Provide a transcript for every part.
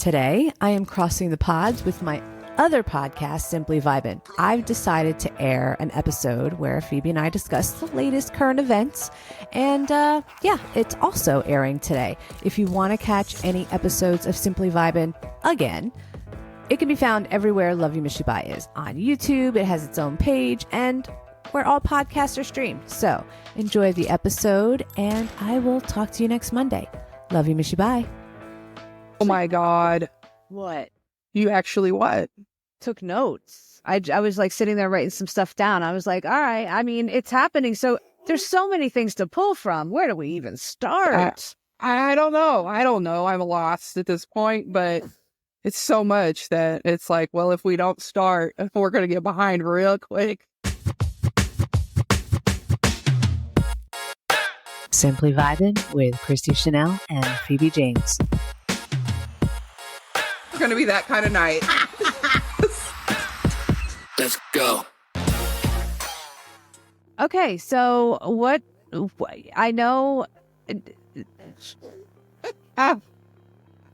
Today, I am crossing the pods with my other podcast, Simply VIBIN. I've decided to air an episode where Phoebe and I discuss the latest current events. And it's also airing today. If you want to catch any episodes of Simply VIBIN again, it can be found everywhere Love You Miss You Bye is. On YouTube, it has its own page, and where all podcasts are streamed. So enjoy the episode, and I will talk to you next Monday. Love You Miss You Bye. Oh my God. What? You actually what? Took notes. I was like sitting there writing some stuff down. I was like, all right, I mean, it's happening. So there's so many things to pull from. Where do we even start? I don't know. I'm lost at this point, but it's so much that it's like, well, if we don't start, we're going to get behind real quick. Simply VIBIN with Christy Chanelle and Phoebe James. It's going to be that kind of night. Let's go. Okay, so what I know. I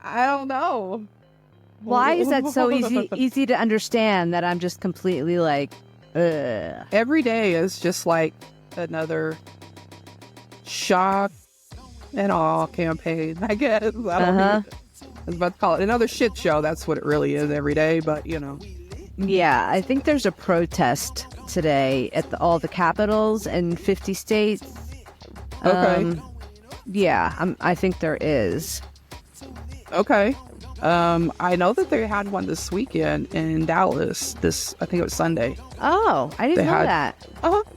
don't know. Why is that so easy to understand that I'm just completely like, ugh. Every day is just like another shock and awe campaign, I guess. I don't know. I was about to call it another shit show. That's what it really is every day, but you know. Yeah, I think there's a protest today at all the capitals in 50 states. Okay. I think there is. Okay. I know that they had one this weekend in Dallas. I think it was Sunday. Oh, I didn't know that.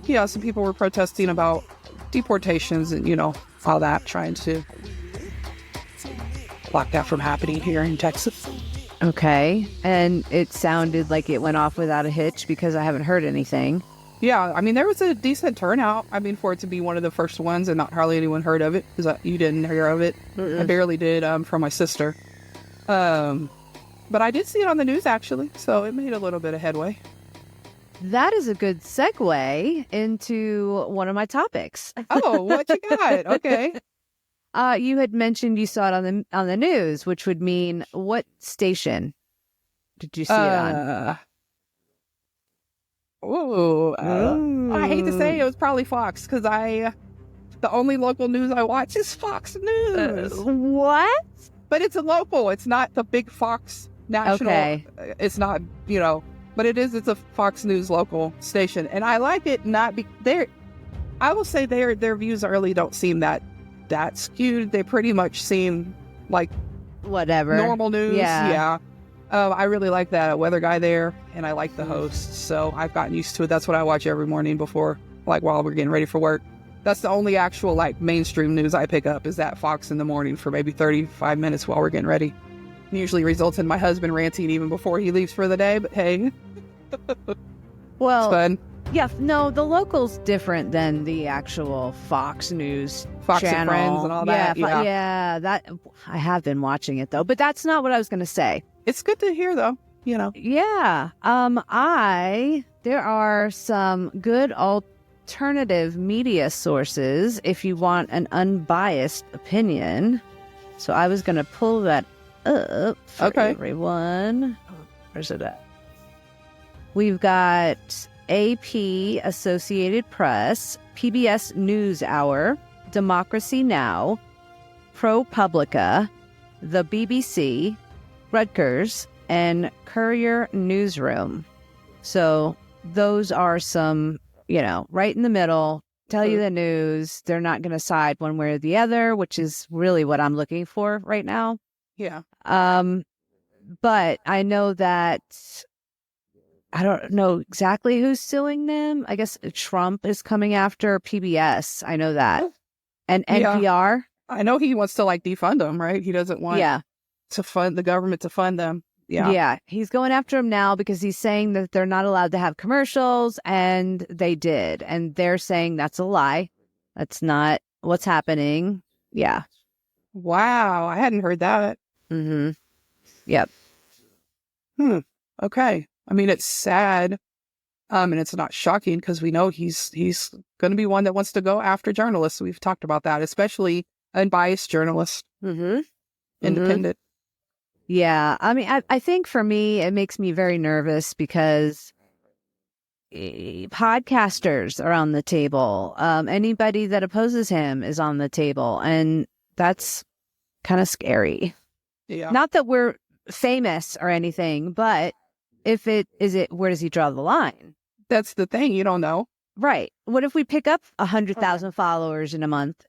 Yeah, some people were protesting about deportations and, all that, trying to block that from happening here in Texas. Okay. And it sounded like it went off without a hitch because I haven't heard anything. Yeah, I mean, there was a decent turnout. I mean, for it to be one of the first ones and not hardly anyone heard of it, because you didn't hear of it. I barely did from my sister. But I did see it on the news, actually, so it made a little bit of headway. That is a good segue into one of my topics. Oh, what you got? Okay. You had mentioned you saw it on the news, which would mean what station did you see it on? I hate to say it was probably Fox, because the only local news I watch is Fox News. What? But it's a local. It's not the big Fox national. Okay. It's not, but it's a Fox News local station. And I like it I will say their views early don't seem that skewed. They pretty much seem like whatever normal news. Yeah. I really like that weather guy there, and I like the host, so I've gotten used to it. That's what I watch every morning before, while we're getting ready for work. That's the only actual mainstream news I pick up, is that Fox in the morning for maybe 35 minutes while we're getting ready. It usually results in my husband ranting even before he leaves for the day, but hey. Well, it's fun. Yeah, no, the local's different than the actual Fox News Fox channel. And Friends and all that. Yeah, that I have been watching it though, but that's not what I was going to say. It's good to hear though, Yeah, there are some good alternative media sources if you want an unbiased opinion. So I was going to pull that up for everyone. Where's it at? We've got AP, Associated Press, PBS NewsHour, Democracy Now!, ProPublica, the BBC, Rutgers, and Courier Newsroom. So those are some, right in the middle, tell you the news. They're not going to side one way or the other, which is really what I'm looking for right now. Yeah. But I know that I don't know exactly who's suing them. I guess Trump is coming after PBS. I know that. And NPR. I know he wants to defund them, right? He doesn't want to fund the government to fund them. Yeah. Yeah. He's going after them now because he's saying that they're not allowed to have commercials, and they did. And they're saying that's a lie. That's not what's happening. Yeah. Wow. I hadn't heard that. Mm-hmm. Yep. Okay. I mean, it's sad, and it's not shocking because we know he's going to be one that wants to go after journalists. We've talked about that, especially unbiased journalists, independent. Yeah. I mean, I think for me, it makes me very nervous because podcasters are on the table. Anybody that opposes him is on the table. And that's kind of scary. Yeah. Not that we're famous or anything, but if it is it, where does he draw the line? That's the thing. You don't know. Right. What if we pick up 100,000 followers in a month?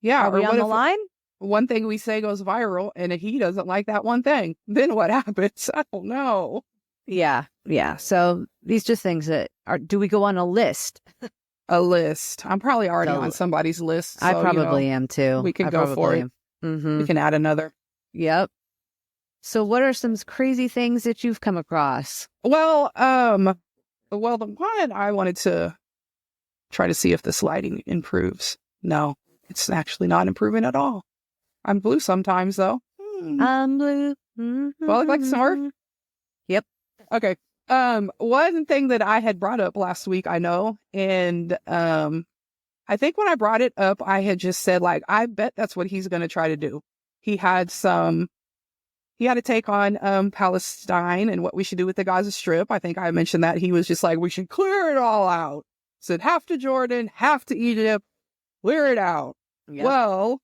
Yeah. Are we Or on what the if line? one thing we say goes viral and he doesn't like that one thing? Then what happens? I don't know. Yeah. Yeah. So these just things that are, do we go on a list? A list. I'm probably already So- on somebody's list. So, I probably am too. we can I go for probably it. am. Mm-hmm. We can add another. Yep. So what are some crazy things that you've come across? Well, the one I wanted to try to see if this lighting improves. No, it's actually not improving at all. I'm blue sometimes though. I'm blue. Mm-hmm. Well, like Smurf. Yep. Okay. One thing that I had brought up last week, I know, and I think when I brought it up, I had just said like, I bet that's what he's going to try to do. He had a take on Palestine and what we should do with the Gaza Strip. I think I mentioned that he was just like, we should clear it all out. Said half to Jordan, half to Egypt, clear it out. Yep. Well,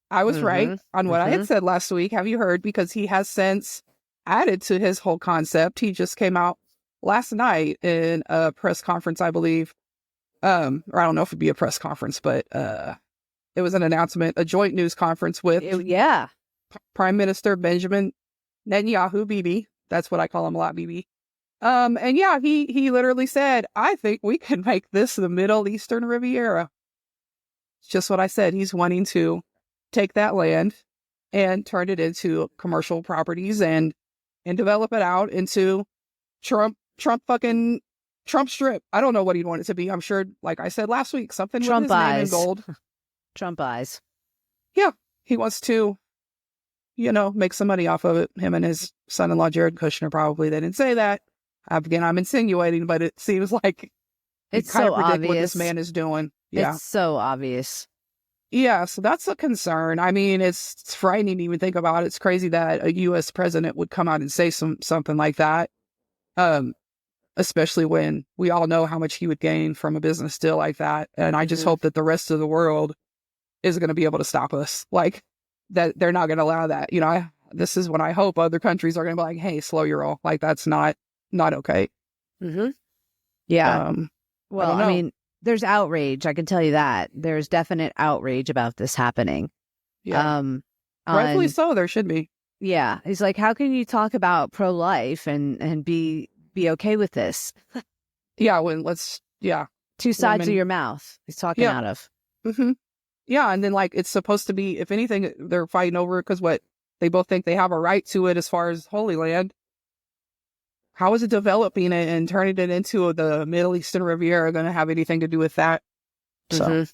I was right on what I had said last week. Have you heard? Because he has since added to his whole concept. He just came out last night in a press conference, I believe. Or I don't know if it'd be a press conference, but it was an announcement, a joint news conference with Yeah. Prime Minister Benjamin Netanyahu, Bibi. That's what I call him a lot, Bibi. And yeah, he literally said, I think we can make this the Middle Eastern Riviera. It's just what I said. He's wanting to take that land and turn it into commercial properties and develop it out into Trump Strip. I don't know what he'd want it to be. I'm sure, like I said last week, something Trump with his name in eyes. gold. Trump eyes. Yeah, he wants to, make some money off of it. Him and his son-in-law, Jared Kushner, probably. They didn't say that. Again, I'm insinuating, but it seems like It's kind so of predict what this obvious. man is doing. Yeah. It's so obvious. Yeah, so that's a concern. I mean, it's frightening to even think about. It's crazy that a U.S. president would come out and say something like that, especially when we all know how much he would gain from a business deal like that. And I just hope that the rest of the world is going to be able to stop us. Like, that they're not going to allow that. This is when I hope other countries are going to be like, hey, slow your roll. Like, that's not okay. Mm-hmm. Yeah. Well, I I mean, there's outrage. I can tell you that. There's definite outrage about this happening. Yeah. Rightfully so. There should be. Yeah. He's like, how can you talk about pro-life and be okay with this? Yeah. Two sides of your mouth he's talking out of. Mm-hmm. Yeah. And then, like, it's supposed to be, if anything, they're fighting over it because they both think they have a right to it as far as Holy Land. How is it developing it and turning it into the Middle Eastern Riviera going to have anything to do with that? So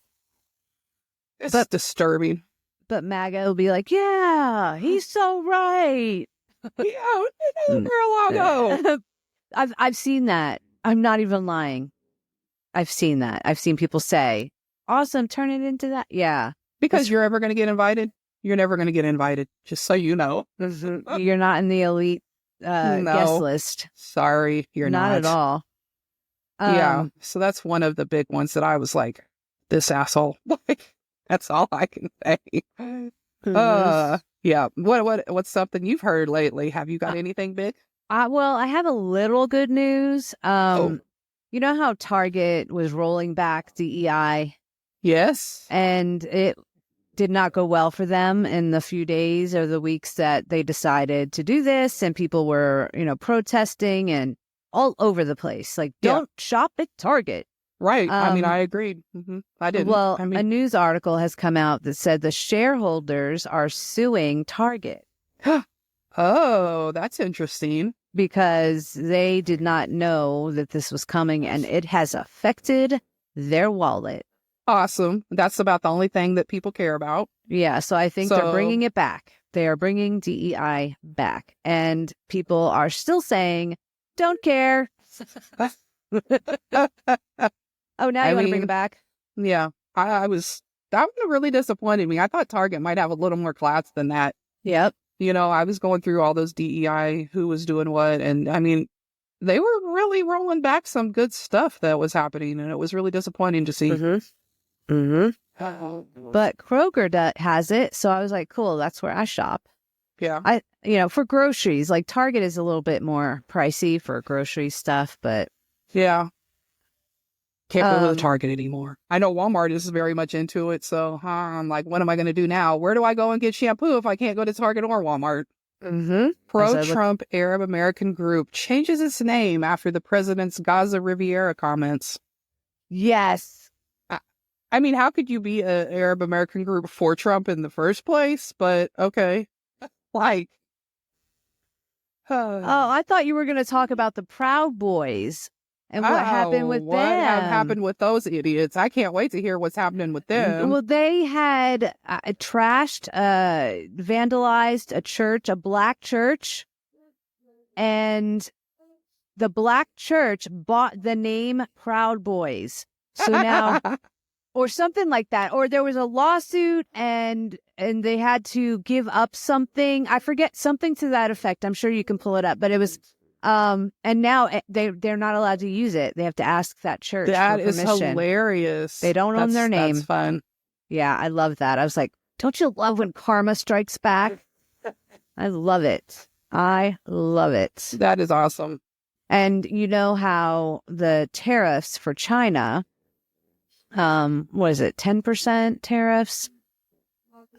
it's disturbing. But MAGA will be like, yeah, he's so right. Yeah, Mar-a-Lago. I've seen that. I'm not even lying. I've seen that. I've seen people say, awesome, turn it into that. Yeah. Because you're ever going to get invited? You're never going to get invited, just so you know. You're not in the elite guest list. Sorry, you're not. Not at all. Yeah, so that's one of the big ones that I was like, this asshole. That's all I can say. Yeah. What's something you've heard lately? Have you got anything big? Well, I have a little good news. You know how Target was rolling back DEI? Yes. And it did not go well for them in the few days or the weeks that they decided to do this, and people were, protesting and all over the place. Like, don't shop at Target. Right. I mean, I agreed. I didn't. Well, a news article has come out that said the shareholders are suing Target. Oh, that's interesting. Because they did not know that this was coming, and it has affected their wallet. Awesome. That's about the only thing that people care about. Yeah, so I think they're bringing it back. They are bringing DEI back. And people are still saying, don't care. Oh, now you want to bring it back? Yeah. That one really disappointed me. I thought Target might have a little more class than that. Yep. You know, I was going through all those DEI, who was doing what. And I mean, they were really rolling back some good stuff that was happening. And it was really disappointing to see. Mm-hmm. Mm-hmm. But Kroger has it. So I was like, cool, that's where I shop. Yeah. For groceries, like Target is a little bit more pricey for grocery stuff, but yeah. Can't go to the Target anymore. I know Walmart is very much into it. So I'm like, what am I going to do now? Where do I go and get shampoo if I can't go to Target or Walmart? Mm-hmm. Pro-Trump Arab American group changes its name after the president's Gaza Riviera comments. Yes. I mean, how could you be an Arab American group for Trump in the first place? But okay. Like. Oh, I thought you were going to talk about the Proud Boys. And what happened with them? What happened with those idiots? I can't wait to hear what's happening with them. Well, they had trashed, vandalized a church, a black church. And the black church bought the name Proud Boys. So now, or something like that. Or there was a lawsuit and they had to give up something. I forget, something to that effect. I'm sure you can pull it up. But it was... and now they're not allowed to use it. They have to ask that church for permission. That is hilarious. They don't own their name. That's fun. Yeah, I love that. I was like, don't you love when karma strikes back? I love it. I love it. That is awesome. And you know how the tariffs for China, what is it, 10% tariffs?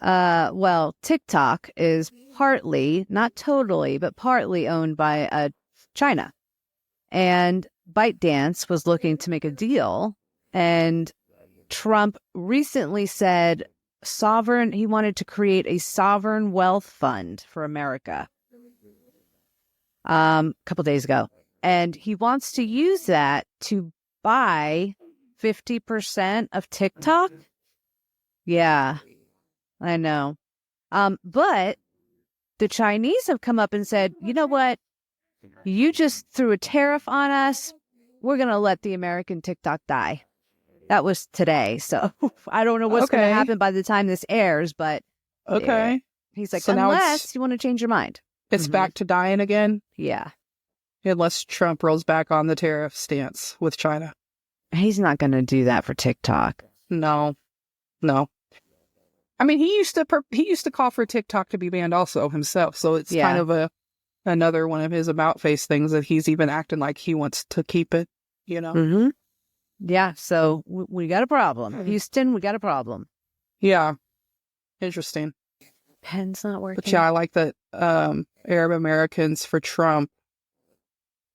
Well, TikTok is partly, not totally, but partly owned by China. And ByteDance was looking to make a deal. And Trump recently said he wanted to create a sovereign wealth fund for America. A couple days ago. And he wants to use that to buy 50% of TikTok. Yeah, I know. But the Chinese have come up and said, you know what? You just threw a tariff on us. We're going to let the American TikTok die. That was today. So I don't know what's going to happen by the time this airs, but he's like, so unless you want to change your mind. It's back to dying again? Yeah. Unless Trump rolls back on the tariff stance with China. He's not going to do that for TikTok. No. I mean, he used to call for TikTok to be banned also himself. So it's kind of another one of his about face things that he's even acting like he wants to keep it, you know? Mm-hmm. Yeah. So we got a problem. Houston, we got a problem. Yeah. Interesting. Pen's not working. But yeah, I like that Arab Americans for Trump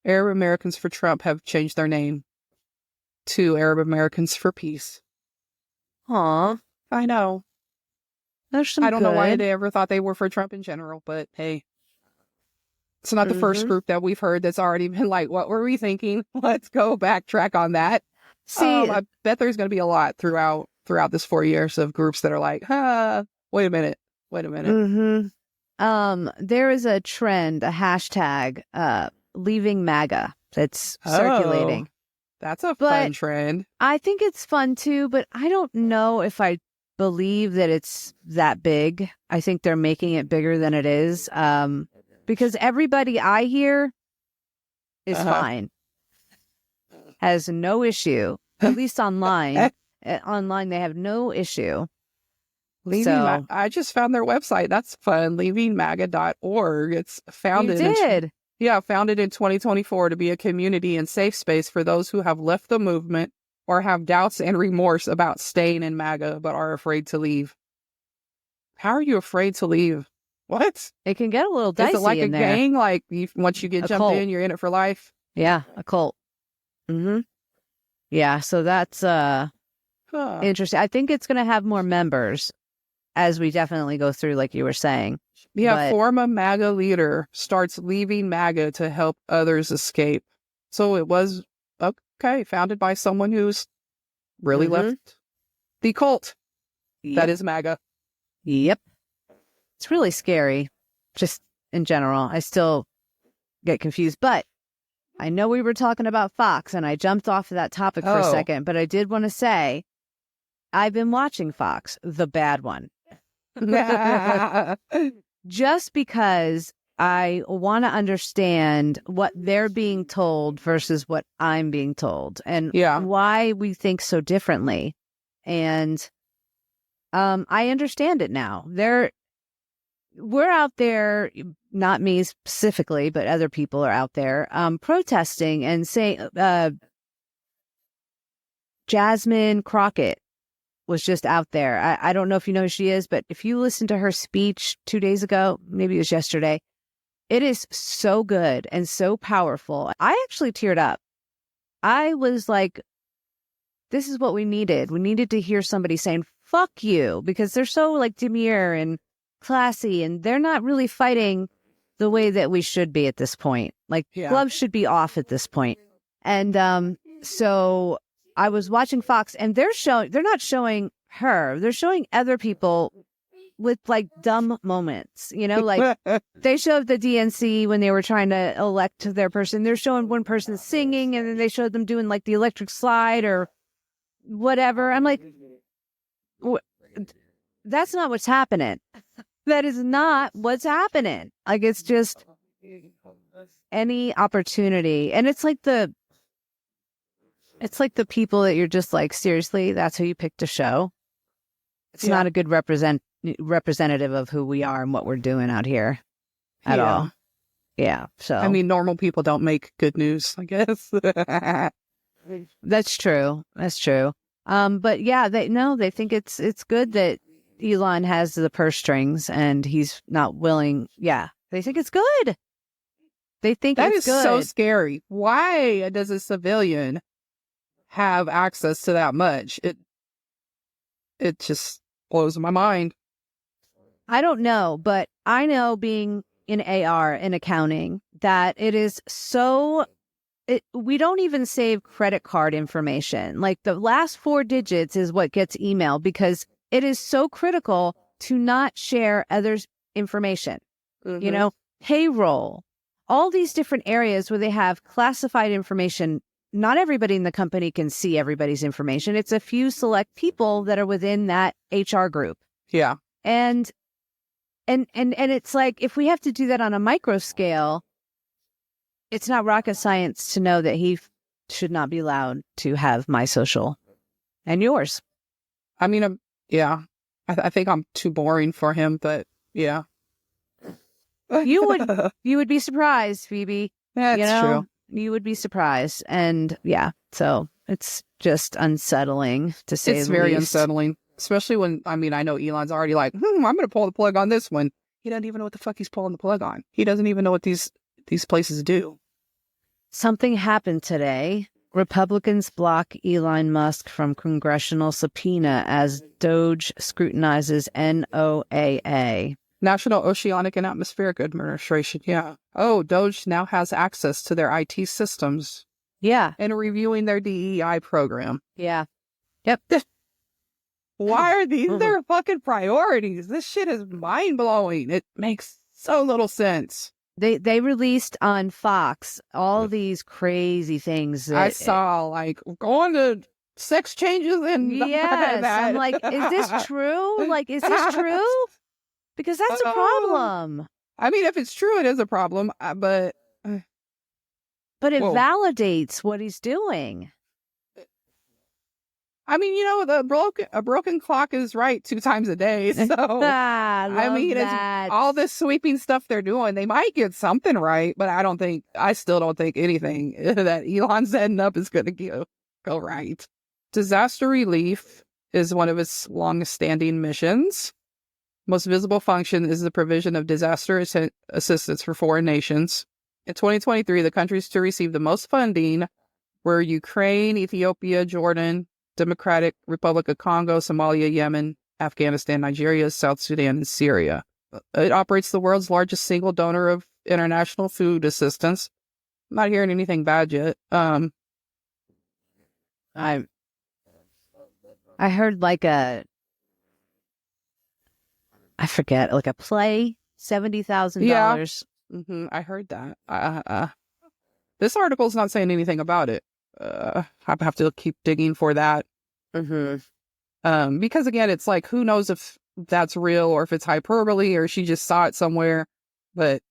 have changed their name to Arab Americans for Peace. Aw. I know. I don't know why they ever thought they were for Trump in general, but hey. It's not the first group that we've heard that's already been like, what were we thinking? Let's go backtrack on that. See, I bet there's going to be a lot throughout this 4 years of groups that are like, wait a minute. Mm-hmm. There is a trend, a hashtag, leaving MAGA that's circulating. That's a fun trend. I think it's fun too, but I don't know if I believe that it's that big. I think they're making it bigger than it is. Because everybody I hear is fine. Has no issue. At least online. Online, they have no issue. I just found their website. That's fun. Leavingmaga.org. It's founded. You did? Founded in 2024 to be a community and safe space for those who have left the movement or have doubts and remorse about staying in MAGA but are afraid to leave. How are you afraid to leave? What? It can get a little dicey. Is it like in a there. gang? Like once you get jumped in, you're in it for life? Yeah, a cult. Mm-hmm. Yeah, so that's interesting. I think it's going to have more members as we definitely go through, like you were saying. Yeah, former MAGA leader starts leaving MAGA to help others escape. So it was, founded by someone who's really left the cult. Yep. That is MAGA. Yep. It's really scary, just in general. I still get confused, but I know we were talking about Fox, and I jumped off of that topic for a second, but I did want to say, I've been watching Fox, the bad one. just because I want to understand what they're being told versus what I'm being told, and why we think so differently. And I understand it now. We're out there, not me specifically, but other people are out there protesting and saying, Jasmine Crockett was just out there. I don't know if you know who she is, but if you listen to her speech 2 days ago, maybe it was yesterday, it is so good and so powerful. I actually teared up. I was like, this is what we needed. We needed to hear somebody saying, fuck you, because they're so like demure and classy, and they're not really fighting the way that we should be at this point. Like gloves should be off at this point. And so I was watching Fox, and they're not showing her. They're showing other people with like dumb moments, you know, like they showed the DNC when they were trying to elect their person. They're showing one person singing, and then they showed them doing like the electric slide or whatever. I'm like, that's not what's happening. That is not what's happening. Like, it's just any opportunity. And it's like the people that you're just like, seriously, that's who you picked to show. It's not a good representative of who we are and what we're doing out here at all. Yeah. So, I mean, normal people don't make good news, I guess. That's true. That's true. But yeah, they think it's good that Elon has the purse strings and he's not willing. Yeah. They think it's good. They think that it's is good. so scary. Why does a civilian have access to that much? It just blows my mind. I don't know, but I know, being in AR in accounting, that it is so. We don't even save credit card information. Like, the last 4 digits is what gets emailed, because it is so critical to not share others' information. Mm-hmm. You know, payroll, all these different areas where they have classified information. Not everybody in the company can see everybody's information. It's a few select people that are within that HR group. Yeah. And it's like, if we have to do that on a micro scale, it's not rocket science to know that he should not be allowed to have my social and yours. I mean, yeah, I think I'm too boring for him, but yeah. You would be surprised, Phoebe. That's true. You would be surprised. And yeah, so it's just unsettling, to say the least. It's very unsettling, especially when, I mean, I know Elon's already like, I'm going to pull the plug on this one. He doesn't even know what the fuck he's pulling the plug on. He doesn't even know what these places do. Something happened today. Republicans block Elon Musk from congressional subpoena as Doge scrutinizes NOAA. National Oceanic and Atmospheric Administration, yeah. Oh, Doge now has access to their IT systems. Yeah. And reviewing their DEI program. Yeah. Yep. Why are these their fucking priorities? This shit is mind-blowing. It makes so little sense. They released on Fox all these crazy things. I saw, like, going to sex changes and yes. I'm like, is this true? Like, is this true? Because that's a problem. I mean, if it's true, it is a problem. But it validates what he's doing. I mean, you know, a broken clock is right 2 times a day. So I mean, it's all this sweeping stuff they're doing. They might get something right, but I still don't think anything that Elon's setting up is going to go right. Disaster relief is one of its longest-standing missions. Most visible function is the provision of disaster assistance for foreign nations. In 2023, the countries to receive the most funding were Ukraine, Ethiopia, Jordan, Democratic Republic of Congo, Somalia, Yemen, Afghanistan, Nigeria, South Sudan, and Syria. It operates the world's largest single donor of international food assistance. I'm not hearing anything bad yet. I heard like I forget, like a play, $70,000. Yeah. Mm-hmm. I heard that. This article's not saying anything about it. I have to keep digging for that. Mm-hmm. Because again, it's like, who knows if that's real or if it's hyperbole or she just saw it somewhere but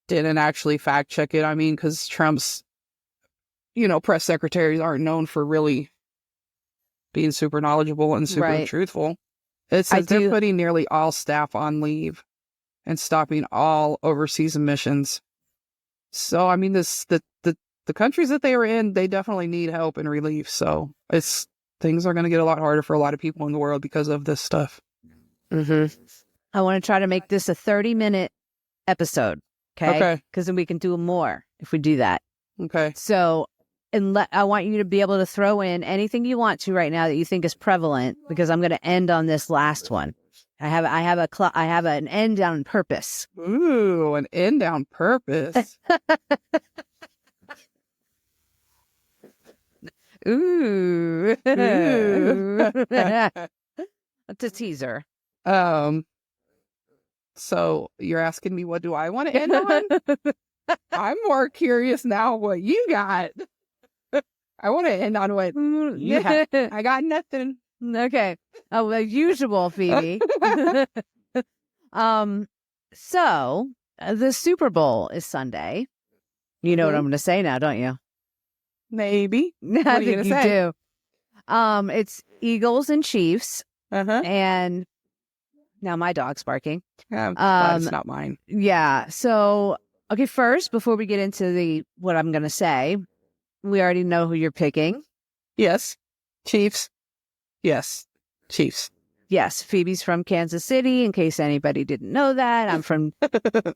didn't actually fact check it. I mean, because Trump's, press secretaries aren't known for really being super knowledgeable and super truthful. It says they're putting nearly all staff on leave and stopping all overseas missions. So, I mean, the countries that they were in, they definitely need help and relief. So things are going to get a lot harder for a lot of people in the world because of this stuff. Mm-hmm. I want to try to make this a 30-minute episode. Okay. Because then we can do more if we do that. Okay. So, I want you to be able to throw in anything you want to right now that you think is prevalent, because I'm going to end on this last one. I have an end on purpose. Ooh, an end on purpose. Ooh. That's a teaser. So you're asking me, what do I want to end on? I'm more curious now what you got. I want to end on what you have. I got nothing. Okay. Oh, as usual, Phoebe. So the Super Bowl is Sunday. You know what I'm going to say now, don't you? Maybe. I think you do. It's Eagles and Chiefs. And now my dog's barking. But it's not mine. Yeah. So, okay, first, before we get into what I'm going to say, we already know who you're picking. Yes. Chiefs. Yes. Chiefs. Yes. Phoebe's from Kansas City, in case anybody didn't know that. I'm from,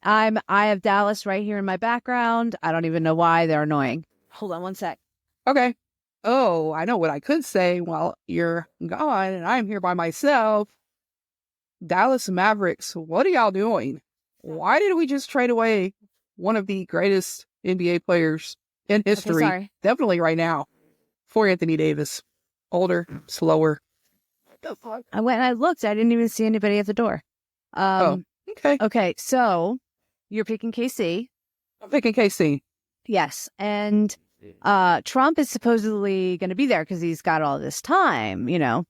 I have Dallas right here in my background. I don't even know why. They're annoying. Hold on one sec. Okay. Oh, I know what I could say while you're gone and I'm here by myself. Dallas Mavericks, what are y'all doing? Why did we just trade away one of the greatest NBA players in history? Okay, definitely right now, for Anthony Davis. Older, slower. I went and I looked. I didn't even see anybody at the door. Okay. Okay, so you're picking KC. I'm picking KC. Yes, and Trump is supposedly going to be there because he's got all this time, Yeah.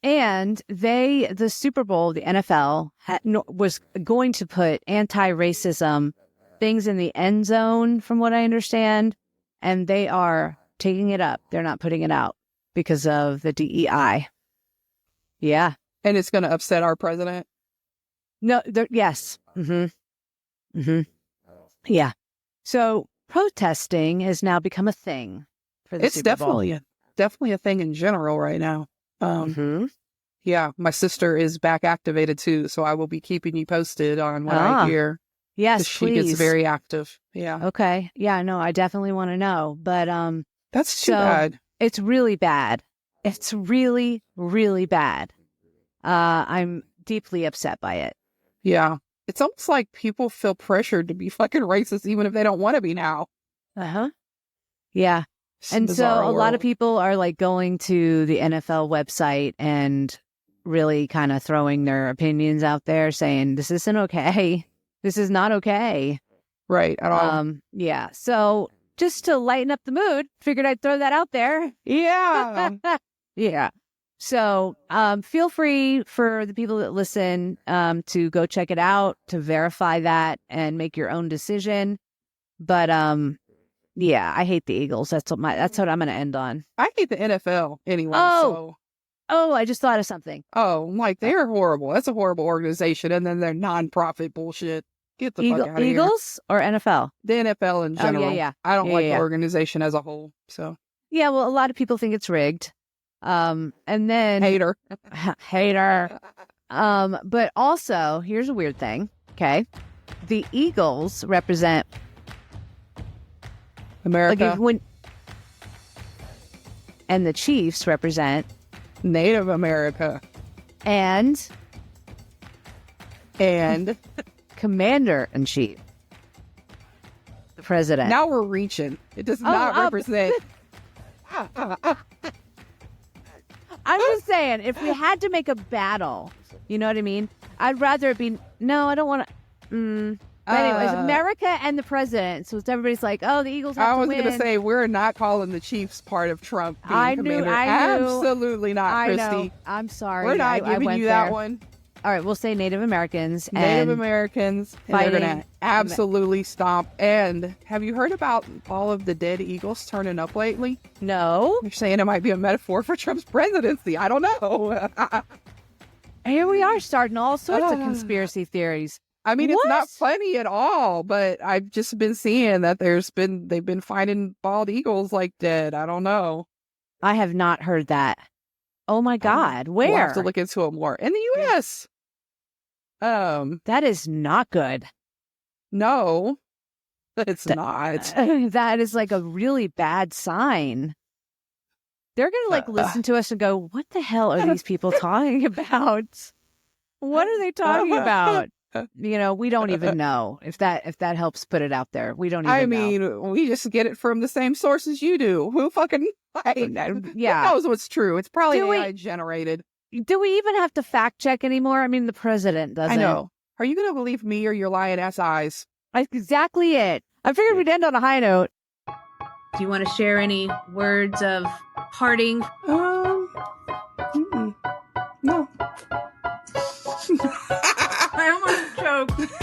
And the Super Bowl, the NFL, was going to put anti-racism things in the end zone, from what I understand, and they are taking it up. They're not putting it out because of the DEI. Yeah. And it's going to upset our president? No, yes. Mm-hmm. Mm-hmm. Yeah. So protesting has now become a thing for the Super Bowl. It's definitely a thing in general right now. Yeah, my sister is back activated too, so I will be keeping you posted on what I hear. Yes, she please. gets very active. Yeah. Okay. Yeah, no, I definitely want to know. But that's too bad. It's really bad. It's really, really bad. I'm deeply upset by it. Yeah. It's almost like people feel pressured to be fucking racist even if they don't want to be now. Yeah. And so a lot of people are like going to the NFL website and really kind of throwing their opinions out there saying, this isn't okay. This is not okay. Right. At all. Yeah. So just to lighten up the mood, figured I'd throw that out there. Yeah. Yeah. So feel free for the people that listen to go check it out, to verify that and make your own decision. But yeah, I hate the Eagles. That's what I'm going to end on. I hate the NFL anyway. Oh, I just thought of something. Oh, like they're horrible. That's a horrible organization. And then their nonprofit bullshit. Get the fuck out of here. Eagles or NFL? The NFL in general. Yeah. I don't like the organization as a whole. So yeah, well, a lot of people think it's rigged. And then hater. But also, here's a weird thing. Okay, the Eagles represent America, and the Chiefs represent Native America, and Commander-in-Chief, the president. Now we're reaching. It does not represent. I'm just saying, if we had to make a battle, you know what I mean? I'd rather it be. No, I don't want to. But anyways, America and the president. So everybody's like, "Oh, the Eagles have I to was win." going to say we're not calling the Chiefs part of Trump being commander. I knew. Absolutely not, I Christy. know. I'm sorry. We're not giving you that one. All right, we'll say Native Americans. Native Americans. And they're going to absolutely stomp. And have you heard about all of the dead Eagles turning up lately? No. You're saying it might be a metaphor for Trump's presidency. I don't know. Here we are starting all sorts of conspiracy theories. I mean, it's not funny at all, but I've just been seeing that they've been finding bald eagles like dead. I don't know. I have not heard that. Oh my God. Where? We'll have to look into it more. In the U.S. That is not good. No, it's not. That is like a really bad sign. They're going to listen to us and go, what the hell are these people talking about? What are they talking about? We don't even know if that helps put it out there. We don't even know. We just get it from the same sources you do. Who fucking, who knows what's true? It's probably AI generated. Do we even have to fact check anymore? I mean, the president doesn't. I know. Are you going to believe me or your lying ass eyes? That's exactly it. I figured we'd end on a high note. Do you want to share any words of parting? No. I almost choked.